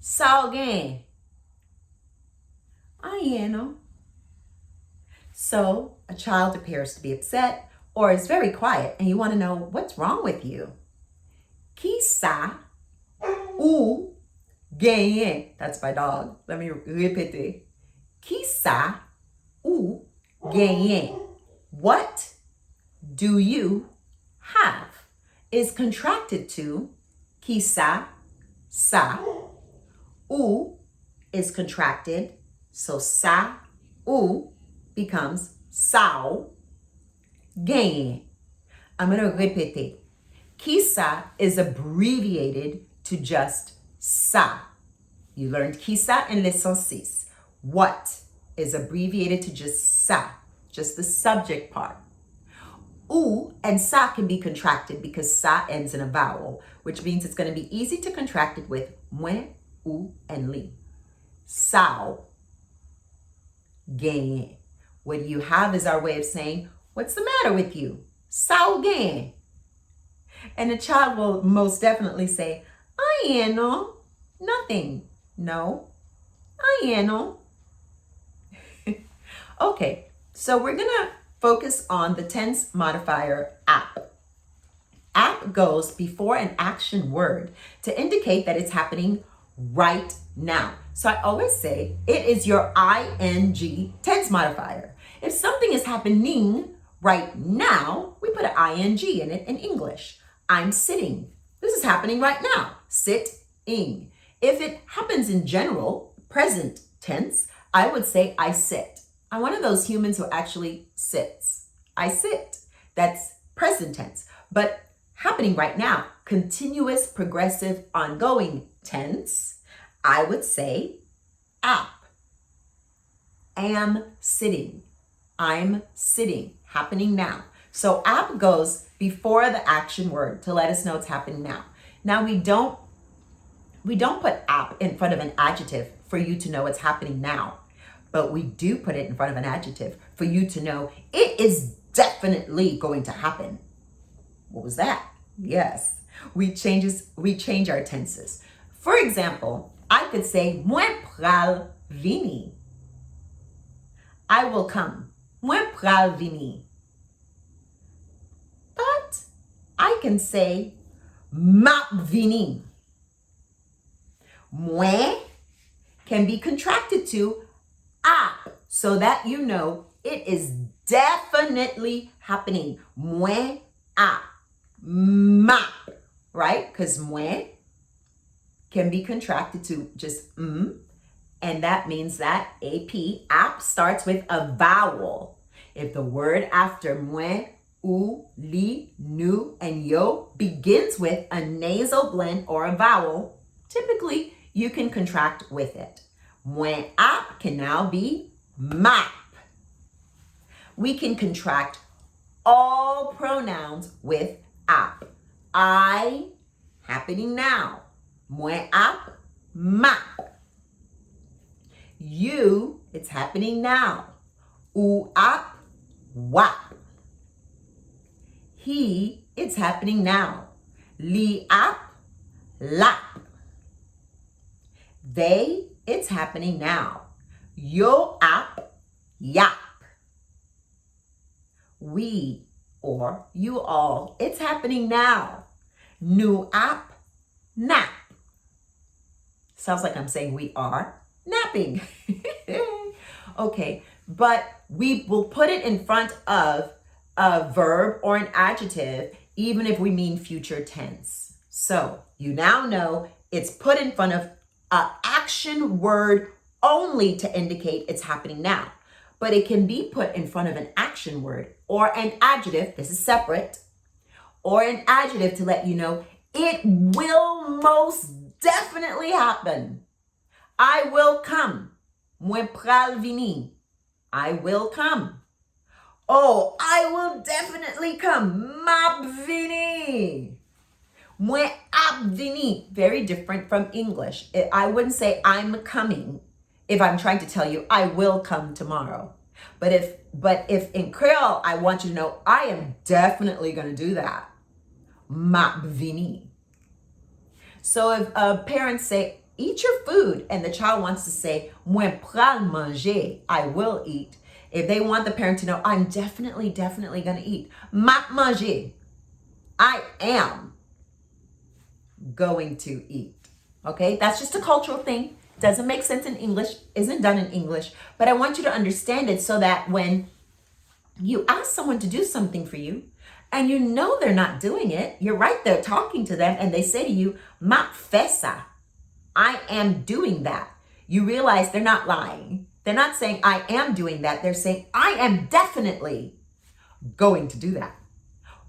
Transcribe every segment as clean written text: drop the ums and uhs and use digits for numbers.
Sa alguém? Aieno. So a child appears to be upset or is very quiet and you want to know what's wrong with you. Quizá o ganhe. That's my dog. Let me repeat. Quizá o ganhe. What do you have is contracted to quizá, sa. U is contracted, so sa, u becomes sao, ganhe. I'm going to repeat. Quizá is abbreviated to just sa. You learned quizá in leçon 6. What is abbreviated to just sa, just the subject part. U and sa can be contracted because sa ends in a vowel, which means it's going to be easy to contract it with mwen, u, and li. Sao, ganhe. What you have is our way of saying, what's the matter with you? Sao ganhe. And the child will most definitely say, aieno, nothing. No, aieno. Okay, so we're going to focus on the tense modifier ap. Ap goes before an action word to indicate that it's happening right now. So I always say it is your ing tense modifier. If something is happening right now, we put an ing in it in English. I'm sitting. This is happening right now. Sitting. If it happens in general, present tense, I would say I sit. I'm one of those humans who actually sits. I sit. That's present tense. But happening right now, continuous, progressive, ongoing tense, I would say ap. Am sitting. I'm sitting. Happening now. So ap goes before the action word to let us know it's happening now. Now we don't put ap in front of an adjective for you to know it's happening now. But we do put it in front of an adjective for you to know it is definitely going to happen. What was that? Yes, we change our tenses. For example, I could say, mwen pral vini. I will come. Mwen pral vini. But I can say, map vini. Mwen can be contracted to ap, so that you know it is definitely happening. Mwen ap. Map, right? Because mwen can be contracted to just and that means that ap starts with a vowel. If the word after mwen, u, li, nu, and yo begins with a nasal blend or a vowel, typically you can contract with it. Mwen ap can now be map. We can contract all pronouns with ap. I, happening now. Mwen ap, map. You, it's happening now. U ap, wap. He, it's happening now. Li ap, lap. They, it's happening now. Yo ap, yap. We, or you all, it's happening now. Nu ap, nap. Sounds like I'm saying we are napping. Okay, but we will put it in front of a verb or an adjective, even if we mean future tense. So you now know it's put in front of an action word only to indicate it's happening now. But it can be put in front of an action word or an adjective, this is separate, or an adjective to let you know it will most definitely happen. I will come. Mwen pral vini. I will come. Oh, I will definitely come. Map vini. Mwen ap vini. Very different from English. I wouldn't say I'm coming if I'm trying to tell you I will come tomorrow. But if in Creole, I want you to know I am definitely going to do that. Map vini. So if parents say, eat your food, and the child wants to say, moi pral manger, I will eat. If they want the parent to know, I'm definitely going to eat. Map manger, I am going to eat. Okay, that's just a cultural thing. Doesn't make sense in English, isn't done in English, but I want you to understand it so that when you ask someone to do something for you and you know they're not doing it, you're right there talking to them and they say to you, map fesa, I am doing that. You realize they're not lying. They're not saying I am doing that. They're saying I am definitely going to do that.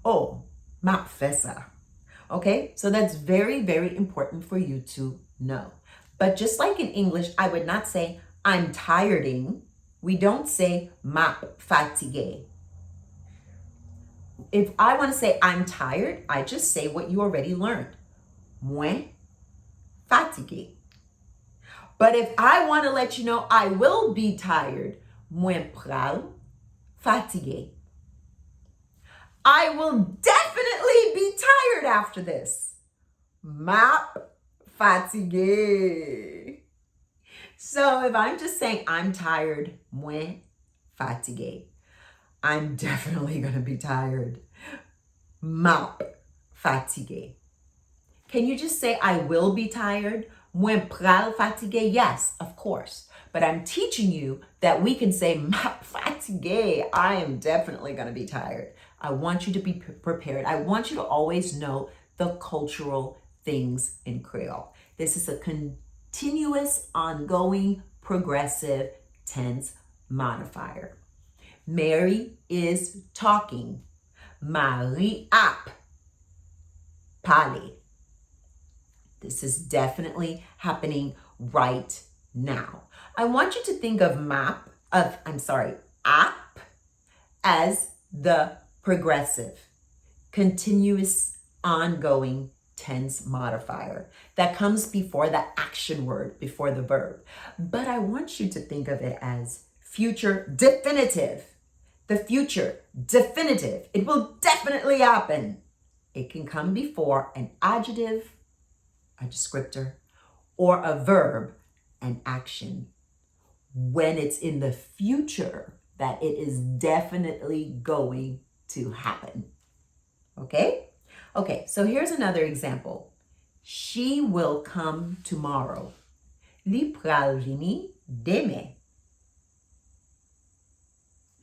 Oh, map fesa. Okay, so that's very, very important for you to know. But just like in English, I would not say I'm tireding. We don't say map fatigué. If I want to say I'm tired, I just say what you already learned. Moi fatigué. But if I want to let you know I will be tired, moi pral fatigué. I will definitely be tired after this. Map fatigué. So if I'm just saying I'm tired, moi fatigué. I'm definitely going to be tired. Map fatigué. Can you just say I will be tired? Moi pral fatigué? Yes, of course. But I'm teaching you that we can say map fatigué. I am definitely going to be tired. I want you to be prepared. I want you to always know the cultural things in Creole. This is a continuous, ongoing, progressive tense modifier. Mary is talking. Marie ap parle. This is definitely happening right now. I want you to think of app as the progressive, continuous, ongoing tense modifier that comes before the action word, before the verb. But I want you to think of it as future definitive. The future definitive. It will definitely happen. It can come before an adjective, a descriptor, or a verb, an action. When it's in the future, that it is definitely going to happen. Okay? Okay, so here's another example. She will come tomorrow. Li pral vini demain.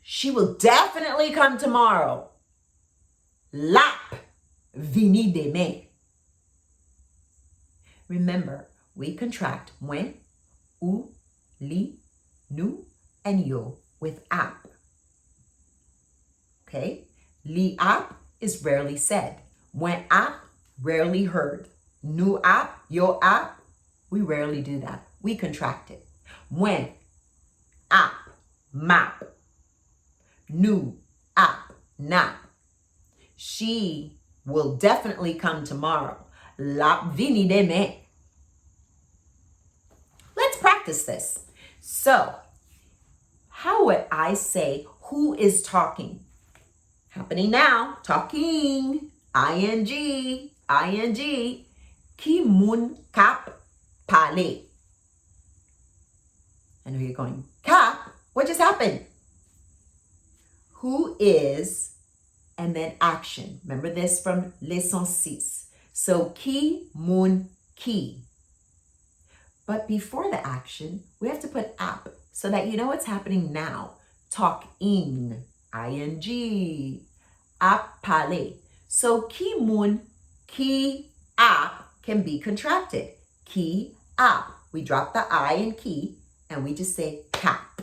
She will definitely come tomorrow. Lap vini demain. Remember, we contract moi, ou, li, nous, and yo with ap. Okay? Li ap is rarely said. Moi ap, rarely heard. Nous ap, yo ap, we rarely do that. We contract it. Moi ap, map. Nous ap, nap. She will definitely come tomorrow. Lap vini demain. Let's practice this. So, how would I say who is talking? Happening now. Talking. ing. Qui moun kap pale. I know you're going, Cap? What just happened? Who is, and then action. Remember this from Leçon 6. So, qui moun qui. But before the action, we have to put ap so that you know what's happening now. Talking. ing. Ap pale. So, qui moun qui ap can be contracted. Qui ap. We drop the I in qui and we just say cap.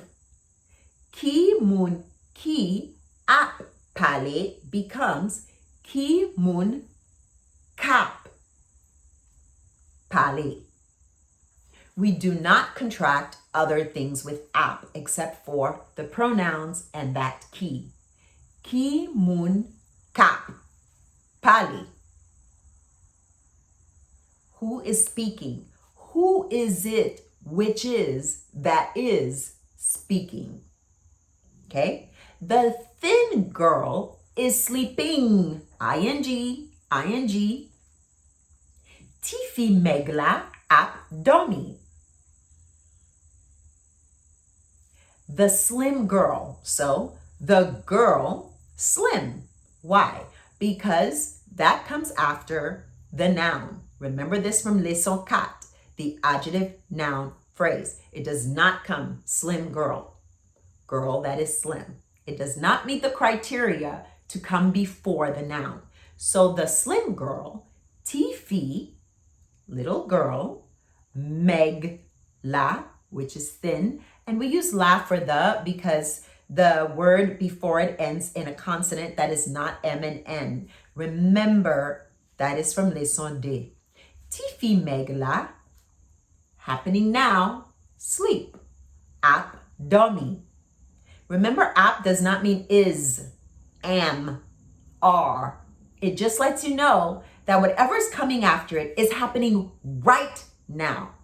Qui moun qui ap pale becomes qui moun cap pale. We do not contract other things with ap except for the pronouns and that qui. Qui moun cap pale. Who is speaking? Who is it which is that is speaking? Okay? The thin girl is sleeping. ing. Tifi megla Ap dormi. The slim girl. So the girl slim. Why? Because that comes after the noun. Remember this from leçon 4, the adjective noun phrase. It does not come slim girl. Girl that is slim. It does not meet the criteria to come before the noun. So the slim girl, Tifi, little girl, Meg la, which is thin, and we use la for the because the word before it ends in a consonant that is not M and N. Remember, that is from leçon 2. Tifi Meg la, happening now, sleep. Ap dormi. Remember, ap does not mean is, am, are. It just lets you know that whatever is coming after it is happening right now.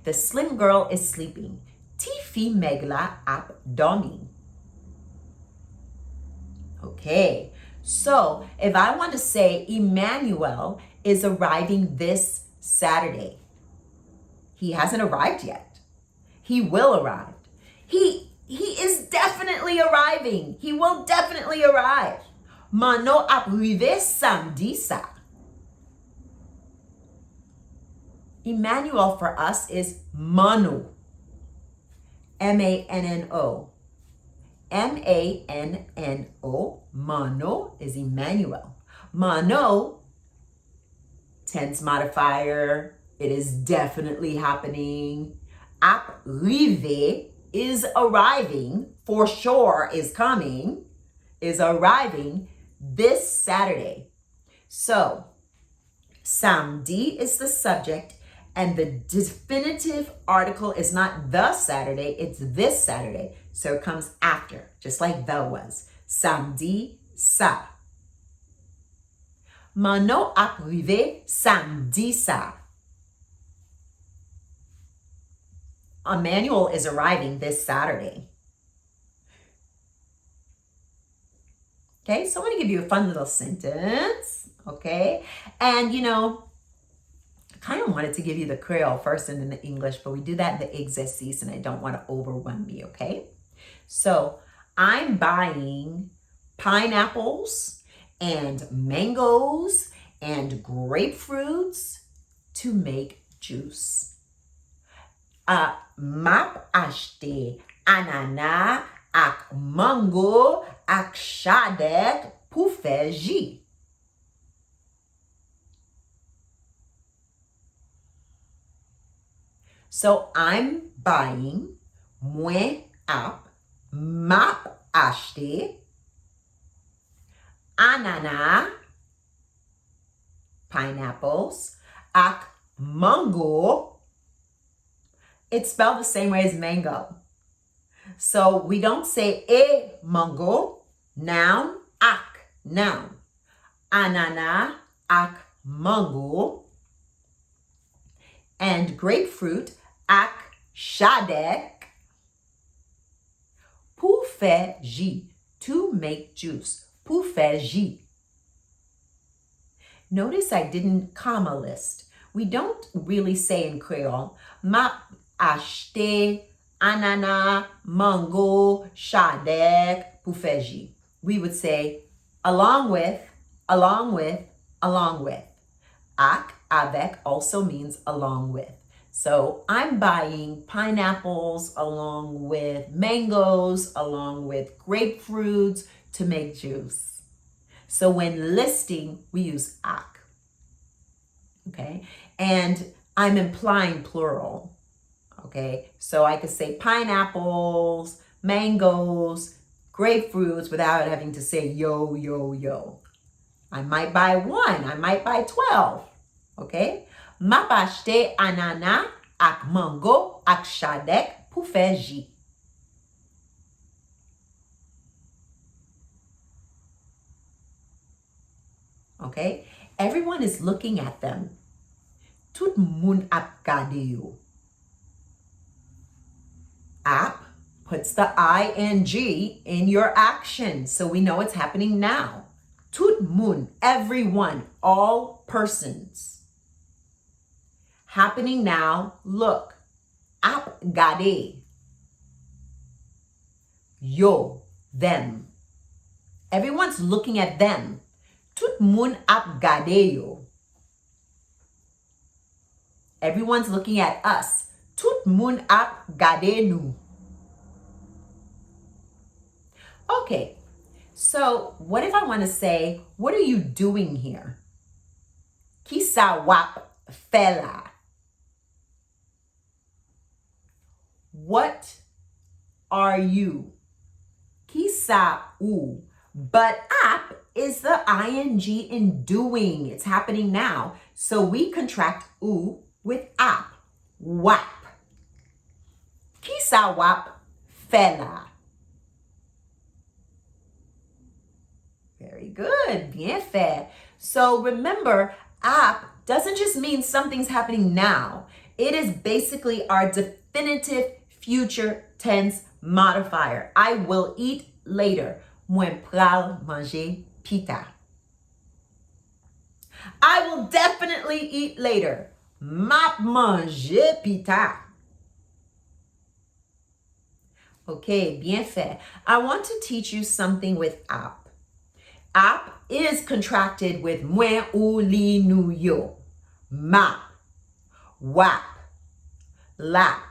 The slim girl is sleeping. Tifi megla ap dormi. Okay, so if I want to say Emmanuel is arriving this Saturday, he hasn't arrived yet. He will arrive. He is definitely arriving. He will definitely arrive. Mano arrive samedi sa. Emmanuel for us is Manu. M-A-N-N-O. M-A-N-N-O. Mano is Emmanuel. Mano, tense modifier. It is definitely happening. Arrive is arriving, for sure is coming, is arriving this Saturday. So, samedi is the subject, and the definitive article is not the Saturday, it's this Saturday. So it comes after, just like the was. Samedi, sa. Mano arrive samedi sa. Emmanuel is arriving this Saturday. Okay, so I'm going to give you a fun little sentence. Okay, and I kind of wanted to give you the Creole first and then the English, but we do that in the exercice and I don't want to overwhelm me. Okay, so I'm buying pineapples and mangoes and grapefruits to make juice. Map acheté ananas ak mango ak chadek pou fè jus. So I'm buying, mwen ap, map acheté ananas, pineapples, ak mango. It's spelled the same way as mango. So we don't say e mango, noun, ak, noun. Anana, ak, mango. And grapefruit, ak, chadek. Pour faire jus, to make juice. Pour faire jus. Notice I didn't comma list. We don't really say in Creole, map acheté ananas, mango, chadek, pour faire jus. We would say along with, along with, along with. Ak, avec also means along with. So I'm buying pineapples along with mangoes, along with grapefruits to make juice. So when listing, we use ak. Okay, and I'm implying plural. Okay, so I could say pineapples, mangoes, grapefruits without having to say yo, yo, yo. I might buy 1, I might buy 12. Okay, m'a acheté ananas ak mango ak chadek pour faire jus. Okay, everyone is looking at them. Tout moun ap gade yo. Ap puts the ing in your action, so we know it's happening now. Tout moun, everyone, all persons. happening now, look. Ap gade. Yo, them. Everyone's looking at them. Tout moun ap gade yo. Everyone's looking at us. Tout moun ap gade nou. Okay, so what if I want to say, what are you doing here? Ki sa wap fela? What are you? Ki sa ou? But ap is the ing in doing. It's happening now. So we contract ou with ap. Wap. Ki sa wap fela? Very good. Bien fait. So remember, ap doesn't just mean something's happening now. It is basically our definitive future tense modifier. I will eat later. Mwen pral manger pita. I will definitely eat later. Map manger pita. Okay, bien fait. I want to teach you something with ap. Ap is contracted with mwen ou li nou yo. Map, wap, lap,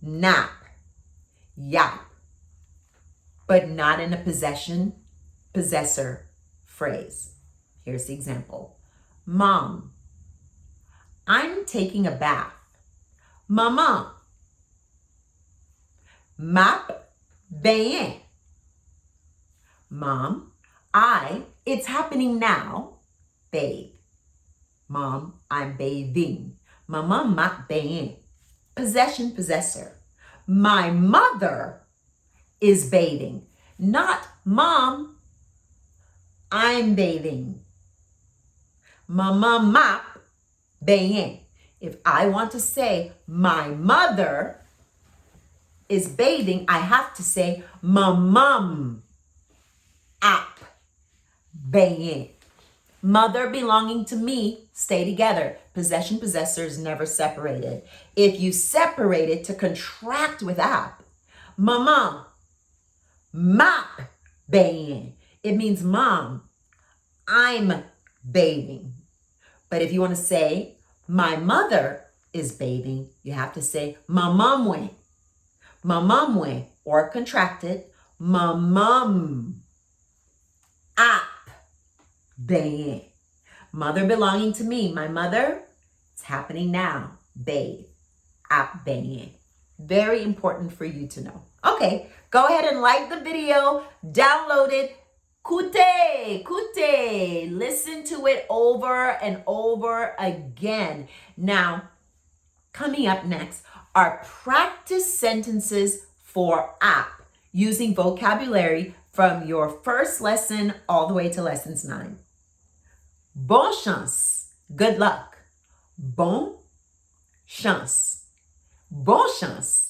nap, yap. But not in a possessor phrase. Here's the example. Mom, I'm taking a bath. Mama, map bain. Mom, it's happening now, bathe. Mom, I'm bathing. Mama, map bain. Possession, possessor. My mother is bathing. Not mom, I'm bathing. Mama, map bain. If I want to say my mother is bathing, I have to say my mom ap bain. Mother belonging to me stay together. Possession, possessors never separated. If you separate it to contract with ap, mama map bain. It means mom, I'm bathing. But if you want to say my mother is bathing, you have to say mamamwe. Mamamwe, or contracted, mamam ap bain. Mother belonging to me. My mother, it's happening now. Bathe. Ap bain. Very important for you to know. Okay, go ahead and like the video, download it, kute, listen to it over and over again. Now, coming up next are practice sentences for ap using vocabulary from your first lesson all the way to lessons 9. Bon chance, good luck. Bon chance. Bon chance.